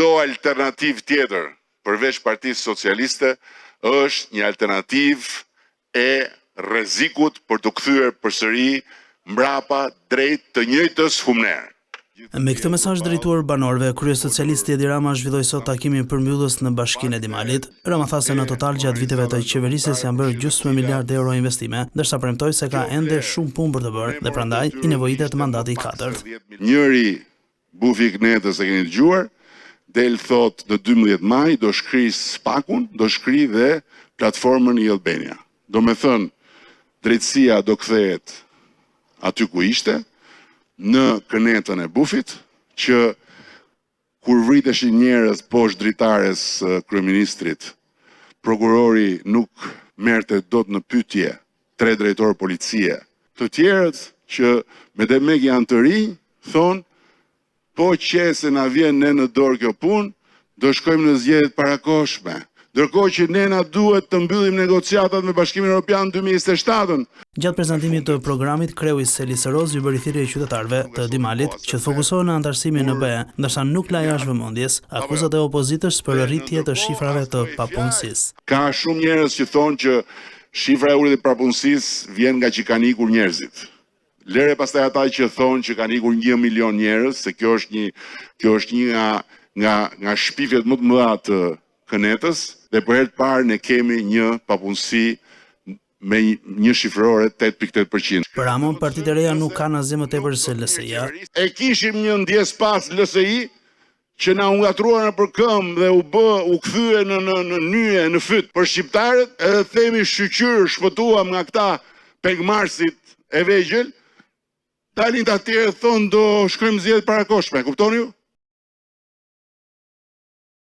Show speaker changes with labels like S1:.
S1: çdo alternativë tjetër përveç Partisë Socialiste është një alternativë e rrezikut për të kthyer përsëri mbrapa drejt të njëjtës humner.
S2: Me këtë mesazh drejtuar banorëve, kryesocialisti Edi Rama zhvilloi sot takimin përmbyllës në Bashkinë e Dimalit. Rama tha se në total gjatë viteve të qeverisjes janë bërë gjysmë miliard euro investime, ndërsa premtoi se ka ende shumë punë për të bërë dhe prandaj i nevojitet mandati i katërt.
S1: Njëri bufi i Knetës e keni dëgjuar, del thot në 12 maj do shkri SPAK-un, do shkri dhe platformën i Albania. Do me thënë, drejtësia do kthehet aty ku ishte, në kënetën e bufit, që kur vriteshin njerëz poshtë dritares kryeministrit, prokurori nuk merrte dot në pyetje 3 drejtorë policie. Të tjerët që me demek janë të rinj, thonë, po që se na vjen ne në dorë kjo punë, do shkojmë në zgjedhjet parakohshme. Ndërkohë që ne na duhet të mbyllim negociatat me Bashkimin Evropian 2027-ën.
S2: Gjatë prezantimit të programit, kreu i Selis Roz ju bëri thirrje qytetarëve të Dimalit që të fokusohen në antarësimin në BE, ndërsa nuk la jashtë vëmendjes akuzat e opozitës për rritje të shifrave të papunësisë.
S1: Ka shumë njerëz që thonë që shifra e ulët e papunësisë vjen nga që kanë ikur njerëzit. Lere pastaj ata që thonë që kanë ikur 1 milion njerëz, se kjo është një nga shpifjet më të mëdha të Kënetës, dhe për herë të parë ne kemi një papunësi me një shifrore 8.8%.
S2: Për Ramon, partitë e reja nuk kanë asgjë më tepër se LSI-ja.
S1: E kishim një ndjes pas LSI që na u ngatruan nëpër këmbë dhe u kthye në nyje, në fyt. Për shqiptarët, edhe themi shqyqyr shpëtuam nga këta pengmarsit e vegjël, dalin të atjerë thonë do shkojmë zgjedhje parakohshme, kuptoni ju?